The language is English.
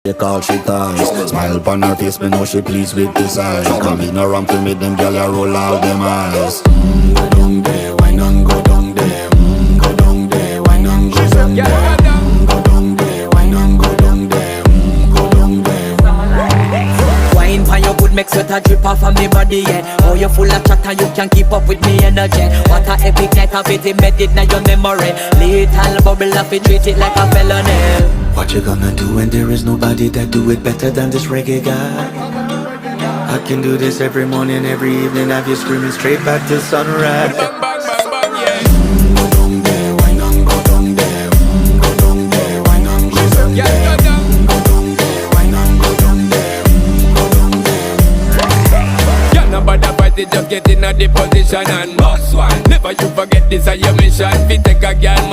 They call she ties. Smile upon her face, me know she pleased with this eyes. Come in around to meet them girl, you roll out them eyes. Go down there, why not go down there? Go down there, why not go down there? Go down there, why not go down there? Go down there. Wine pan your good, make sweat a drip off of me body, yeah. Oh, you full of chatter, you can't keep up with me energy. What a epic night of it, embedded in your memory. Little bubble of it, treat it like a felony. What you gonna do when there is nobody that do it better than this reggae guy? I can do this every morning, every evening, have you screaming straight back to sunrise. Bang, bang, bang, bang, yeah. Go down there, why not go down there? Go down there, why not go down there? Yeah, go down. Go down there, why not go down there? Go down there. Yeah, nobody fight it, just get in a the position and boss one. Never you forget this is your mission. Fi take a girl.